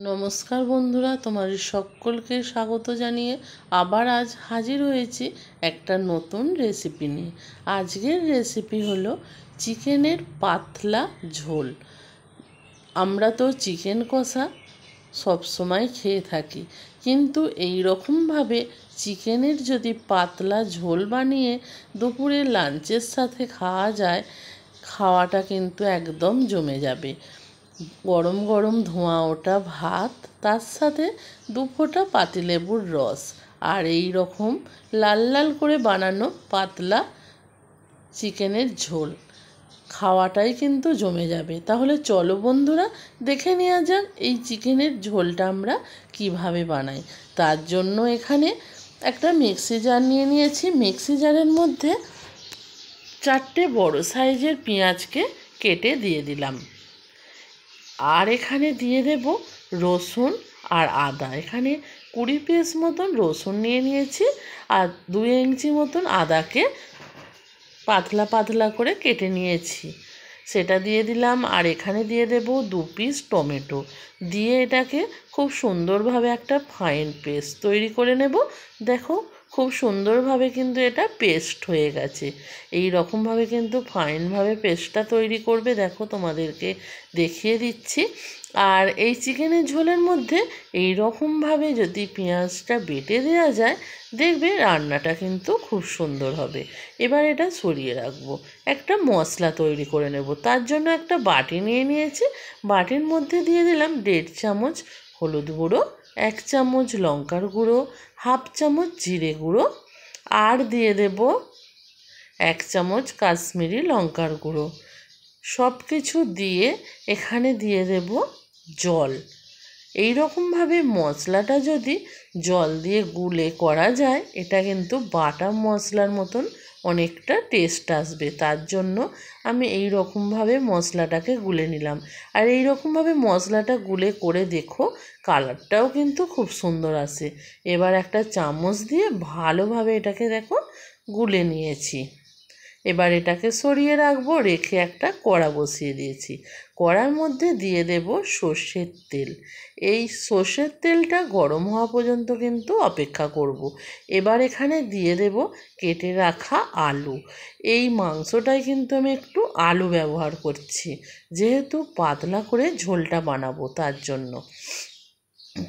নমস্কার বন্ধুরা, তোমাদের সকলকে স্বাগত জানিয়ে আবার আজ হাজির হয়েছি একটা নতুন রেসিপি নিয়ে। আজকের রেসিপি হলো চিকেনের পাতলা ঝোল। আমরা তো চিকেন কষা সবসময় খেয়ে থাকি, কিন্তু এই রকমভাবে চিকেনের যদি পাতলা ঝোল বানিয়ে দুপুরে লাঞ্চের সাথে খাওয়া যায়, খাওয়াটা কিন্তু একদম জমে যাবে। গরম গরম ধোঁয়া ওঠা ভাত, তার সাথে 2 ফোঁটা পাতিলেবুর রস, আর এই রকম লাল লাল করে বানানো পাতলা চিকেনের ঝোল, খাওয়াটাই কিন্তু জমে যাবে। তাহলে চলো বন্ধুরা, দেখে নেওয়া যাক এই চিকেনের ঝোলটা আমরা কিভাবে বানাই। তার জন্য এখানে একটা মিক্সি জার নিয়ে নিয়েছি। মিক্সি জারের মধ্যে 4টে বড় সাইজের পেঁয়াজকে কেটে দিয়ে দিলাম, আর এখানে দিয়ে দেব রসুন আর আদা। এখানে 20 পিস মতন রসুন নিয়ে নিয়েছি, আর 2 ইঞ্চি মতন আদাকে পাতলা পাতলা করে কেটে নিয়েছি, সেটা দিয়ে দিলাম। আর এখানে দিয়ে দেব 2 পিস টমেটো, দিয়ে এটাকে খুব সুন্দরভাবে একটা ফাইন পেস্ট তৈরি করে নেব। দেখো, খুব সুন্দরভাবে কিন্তু এটা পেস্ট হয়ে গেছে। এই রকমভাবে কিন্তু ফাইনভাবে পেস্টটা তৈরি করবে। দেখো, তোমাদেরকে দেখিয়ে দিচ্ছি। আর এই চিকেনের ঝোলের মধ্যে এই রকমভাবে যদি পেঁয়াজটা বেটে দেওয়া যায়, দেখবে রান্নাটা কিন্তু খুব সুন্দর হবে। এবার এটা সরিয়ে রাখবো, একটা মশলা তৈরি করে নেব। তার জন্য একটা বাটি নিয়ে নিয়েছি। বাটির মধ্যে দিয়ে দিলাম 1.5 চামচ হলুদ গুঁড়ো, 1 চামচ লঙ্কার গুঁড়ো, 1/2 চামচ জিরে গুঁড়ো, আর দিয়ে দেব 1 চামচ কাশ্মীরি লঙ্কার গুঁড়ো। সব কিছু দিয়ে এখানে দিয়ে দেব জল। এই রকমভাবে মশলাটা যদি জল দিয়ে গুলে করা যায়, এটা কিন্তু বাটা মশলার মতন অনেকটা টেস্ট আসবে। তার জন্য আমি এই রকমভাবে মশলাটাকে গুলে নিলাম। আর এই রকমভাবে মশলাটা গুলে করে দেখো, কালারটাও কিন্তু খুব সুন্দর আসে। এবার একটা চামচ দিয়ে ভালোভাবে এটাকে দেখো গুলে নিয়েছি। এবার এটাকে সরিয়ে রাখবো, রেখে একটা কড়া বসিয়ে দিয়েছি। কড়ার মধ্যে দিয়ে দেব সর্ষের তেল। এই সর্ষের তেলটা গরম হওয়া পর্যন্ত কিন্তু অপেক্ষা করব। এবার এখানে দিয়ে দেব কেটে রাখা আলু। এই মাংসটায় কিন্তু আমি একটু আলু ব্যবহার করছি, যেহেতু পাতলা করে ঝোলটা বানাবো তার জন্য।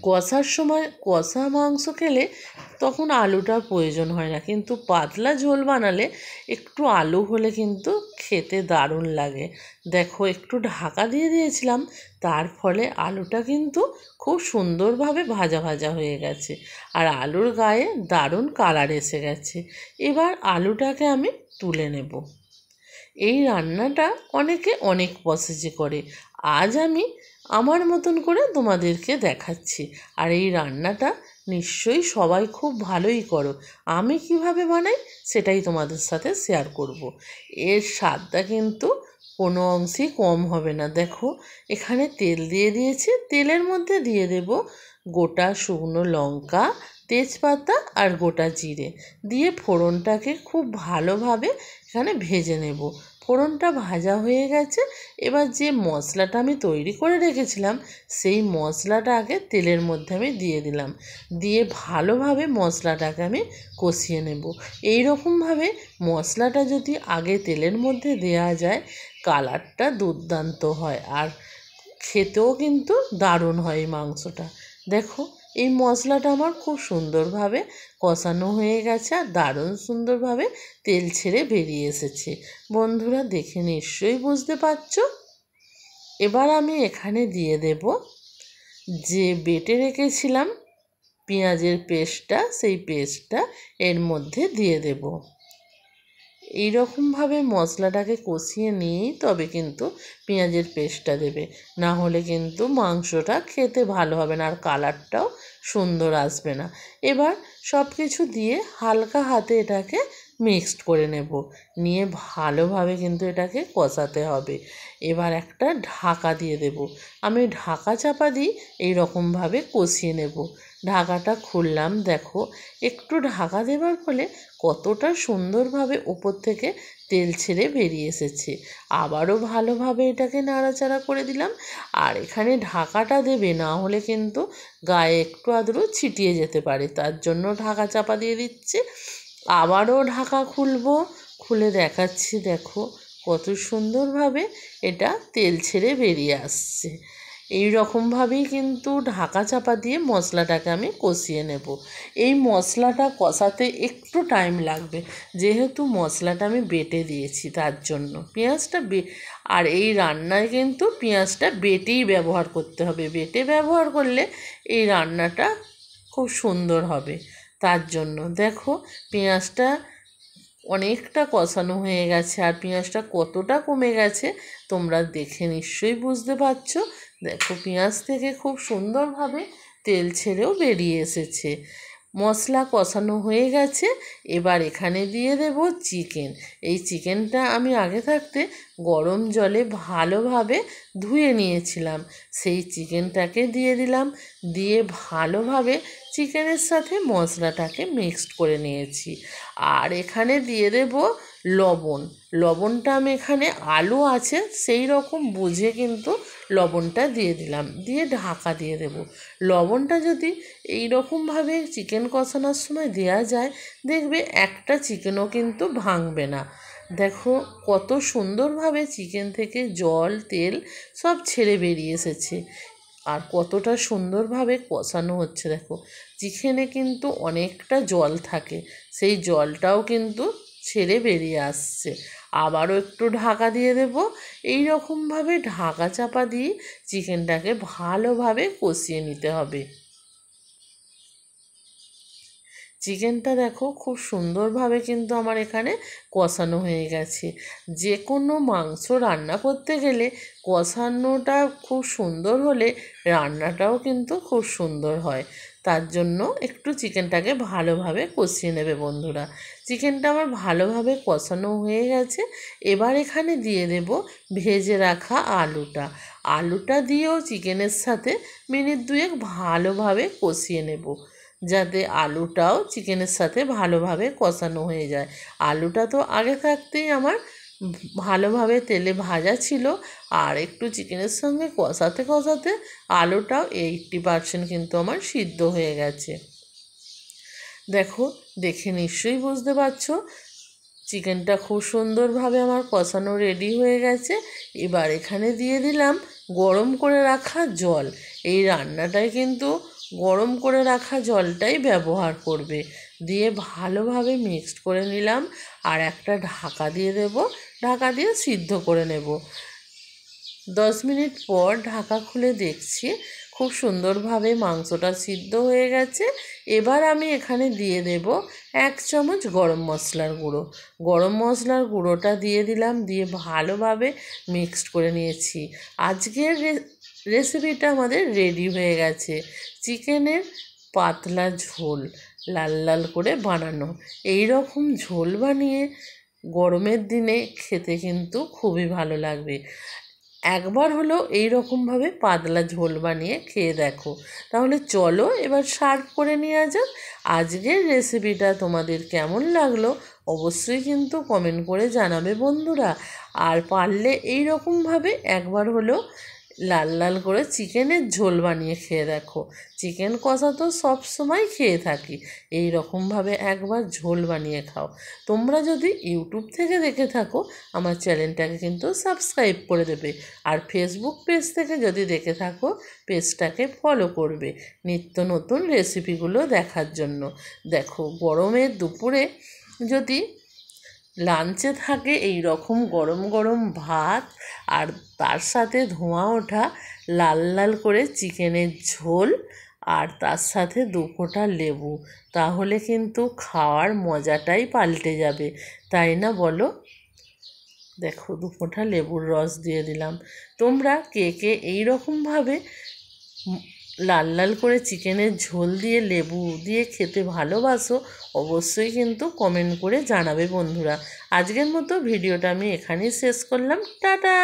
কষার সময় কষা মাংস খেলে তখন আলুটার প্রয়োজন হয় না, কিন্তু পাতলা ঝোল বানালে একটু আলু হলে কিন্তু খেতে দারুণ লাগে। দেখো, একটু ঢাকা দিয়ে দিয়েছিলাম, তার ফলে আলুটা কিন্তু খুব সুন্দরভাবে ভাজা ভাজা হয়ে গেছে, আর আলুর গায়ে দারুণ কালার এসে গেছে। এবার আলুটাকে আমি তুলে নেব। এই রান্নাটা অনেকে অনেক প্রসেসে করে, আজ আমি আমার মতন করে তোমাদেরকে দেখাচ্ছি। আর এই রান্নাটা নিশ্চয়ই সবাই খুব ভালোই করো। আমি কিভাবে বানাই সেটাই তোমাদের সাথে শেয়ার করব। এর স্বাদটা কিন্তু কোনো অংশেই কম হবে না। দেখো, এখানে তেল দিয়ে দিয়েছি। তেলের মধ্যে দিয়ে দেব গোটা শুকনো লঙ্কা, তেজপাতা আর গোটা জিরে, দিয়ে ফোড়নটাকে খুব ভালোভাবে এখানে ভেজে নেব। ফোড়নটা ভাজা হয়ে গেছে। এবার যে মশলাটা আমি তৈরি করে রেখেছিলাম, সেই মশলাটা আগে তেলের মধ্যে আমি দিয়ে দিলাম, দিয়ে ভালোভাবে মশলাটাকে আমি কষিয়ে নেব। এই রকমভাবে মশলাটা যদি আগে তেলের মধ্যে দেওয়া যায়, কালারটা দুর্দান্ত হয়, আর খেতেও কিন্তু দারুণ হয় এই মাংসটা। দেখো, এই মশলাটা আমার খুব সুন্দরভাবে কষানো হয়ে গেছে, আর দারুণ সুন্দরভাবে তেল ছেড়ে বেরিয়ে এসেছে। বন্ধুরা, দেখে নিশ্চয়ই বুঝতে পারছো। এবার আমি এখানে দিয়ে দেব যে বেটে রেখেছিলাম পেঁয়াজের পেস্টটা, সেই পেস্টটা এর মধ্যে দিয়ে দেব। এই রকমভাবে মশলাটাকে কষিয়ে নিয়েই তবে কিন্তু পেঁয়াজের পেস্টটা দেবে, না হলে কিন্তু মাংসটা খেতে ভালো হবে না, আর কালারটাও সুন্দর আসবে না। এবার সব কিছু দিয়ে হালকা হাতে এটাকে মিক্সড করে নেব, নিয়ে ভালোভাবে কিন্তু এটাকে কষাতে হবে। এবার একটা ঢাকা দিয়ে দেব। আমি ঢাকা চাপা দিই এই রকমভাবে কষিয়ে নেব। ঢাকাটা খুললাম, দেখো একটু ঢাকা দেওয়ার ফলে কতটা সুন্দরভাবে উপর থেকে তেল ছেড়ে বেরিয়ে এসেছে। আবারও ভালোভাবে এটাকে নাড়াচাড়া করে দিলাম। আর এখানে ঢাকাটা দেবে, না হলে কিন্তু গায়ে একটু আধটু ছিটিয়ে যেতে পারে, তার জন্য ঢাকা চাপা দিয়ে দিচ্ছি। আবারও ঢাকা খুলবো, খুলে দেখাচ্ছি, দেখো কত সুন্দরভাবে এটা তেল ছেড়ে বেরিয়ে আসছে। এই রকমভাবেই কিন্তু ঢাকা চাপা দিয়ে মশলাটাকে আমি কষিয়ে নেব। এই মশলাটা কষাতে একটু টাইম লাগবে, যেহেতু মশলাটা আমি বেটে দিয়েছি তার জন্য। পেঁয়াজটা আর এই রান্নায় কিন্তু পেঁয়াজটা বেটেই ব্যবহার করতে হবে। বেটে ব্যবহার করলে এই রান্নাটা খুব সুন্দর হবে। তার জন্য দেখো পেঁয়াজটা অনেকটা কষানো হয়ে গেছে, আর পেঁয়াজটা কতটা কমে গেছে তোমরা দেখে নিশ্চয়ই বুঝতে পারছো। দেখো পেঁয়াজ থেকে খুব সুন্দরভাবে তেল ছেড়েও বেরিয়ে এসেছে। মশলা কষানো হয়ে গেছে। এবার এখানে দিয়ে দেব চিকেন। এই চিকেনটা আমি আগে থাকতে গরম জলে ভালোভাবে ধুয়ে নিয়েছিলাম, সেই চিকেনটাকে দিয়ে দিলাম। দিয়ে ভালোভাবে চিকেনের সাথে মশলাটাকে মিক্সড করে নিয়েছি। আর এখানে দিয়ে দেব লবণ। লবণটা আমি এখানে আলু আছে সেই রকম বুঝে কিন্তু লবণটা দিয়ে দিলাম, দিয়ে ঢাকা দিয়ে দেব। লবণটা যদি এই রকমভাবে চিকেন কষানোর সময় দেওয়া যায়, দেখবে একটা চিকেনও কিন্তু ভাঙবে না। দেখো কত সুন্দরভাবে চিকেন থেকে জল তেল সব ছেড়ে বেরিয়ে এসেছে, আর কতটা সুন্দরভাবে কষানো হচ্ছে। দেখো চিকেনে কিন্তু অনেকটা জল থাকে, সেই জলটাও কিন্তু ছেড়ে বেরিয়ে আসছে। আবারও একটু ঢাকা দিয়ে দেব। এই রকমভাবে ঢাকা চাপা দিয়ে চিকেনটাকে ভালোভাবে কষিয়ে নিতে হবে। চিকেনটা দেখো খুব সুন্দরভাবে কিন্তু আমার এখানে কষানো হয়ে গেছে। যে কোনো মাংস রান্না করতে গেলে কষানোটা খুব সুন্দর হলে রান্নাটাও কিন্তু খুব সুন্দর হয়। তার জন্য একটু চিকেনটাকে ভালোভাবে কষিয়ে নেবে বন্ধুরা। চিকেনটা আমার ভালোভাবে কষানো হয়ে গেছে। এবার এখানে দিয়ে দেব ভেজে রাখা আলুটা। আলুটা দিয়েও চিকেনের সাথে মিনিট দুয়েক ভালোভাবে কষিয়ে নেব, যাতে আলুটাও চিকেনের সাথে ভালোভাবে কষানো হয়ে যায়। আলুটা তো আগে থাকতেই আমার ভালোভাবে তেলে ভাজা ছিল, আর একটু চিকেনের সঙ্গে কষাতে কষাতে আলুটাও 80% কিন্তু আমার সিদ্ধ হয়ে গেছে। দেখো দেখে নিশ্চয়ই বুঝতে পারছো চিকেনটা খুব সুন্দরভাবে আমার কষানো রেডি হয়ে গেছে। এবার এখানে দিয়ে দিলাম গরম করে রাখা জল। এই রান্নাটায় কিন্তু গরম করে রাখা জলটাই ব্যবহার করবে। দিয়ে ভালোভাবে মিক্সড করে নিলাম, আর একটা ঢাকা দিয়ে দেব। ঢাকা দিয়ে সিদ্ধ করে নেব। 10 মিনিট পর ঢাকা খুলে দেখছি খুব সুন্দরভাবে মাংসটা সিদ্ধ হয়ে গেছে। এবার আমি এখানে দিয়ে দেব 1 চামচ গরম মশলার গুঁড়ো। গরম মশলার গুঁড়োটা দিয়ে দিলাম, দিয়ে ভালোভাবে মিক্সড করে নিয়েছি। আজকের রেসিপিটা আমাদের রেডি হয়ে গেছে। চিকেনের পাতলা ঝোল লাল লাল করে বানানো। এই রকম ঝোল বানিয়ে গরমের দিনে খেতে কিন্তু খুবই ভালো লাগবে। একবার হলো এই রকমভাবে পাতলা ঝোল বানিয়ে খেয়ে দেখো। তাহলে চলো এবার সার্ভ করে নেওয়া যাক। আজকের রেসিপিটা তোমাদের কেমন লাগলো অবশ্যই কিন্তু কমেন্ট করে জানাবে বন্ধুরা। আর পারলে এই রকমভাবে একবার হলো লাল লাল করে চিকেনের ঝোল বানিয়ে খেয়ে দেখো। চিকেন কষা তো সব সময় খেয়ে থাকি, এই রকমভাবে একবার ঝোল বানিয়ে খাও। তোমরা যদি ইউটিউব থেকে দেখে থাকো আমার চ্যানেলটাকে কিন্তু সাবস্ক্রাইব করে দেবে, আর ফেসবুক পেজ থেকে যদি দেখে থাকো পেজটাকে ফলো করবে নিত্য নতুন রেসিপিগুলো দেখার জন্য। দেখো গরমের দুপুরে যদি লাঞ্চে থাকে এই রকম গরম গরম ভাত, আর তার সাথে ধোঁয়া ওঠা লাল লাল করে চিকেনের ঝোল, আর তার সাথে 2 ফোঁটা লেবু, তাহলে কিন্তু খাওয়ার মজাটাই পাল্টে যাবে, তাই না বলো? দেখো 2 ফোঁটা লেবুর রস দিয়ে দিলাম। তোমরা কে কে এই রকমভাবে লাল লাল করে চিকেনের ঝোল দিয়ে লেবু দিয়ে খেতে ভালোবাসো অবশ্যই কিন্তু কমেন্ট করে জানাবে বন্ধুরা। আজকের মতো ভিডিওটা আমি এখানেই শেষ করলাম। টাটা।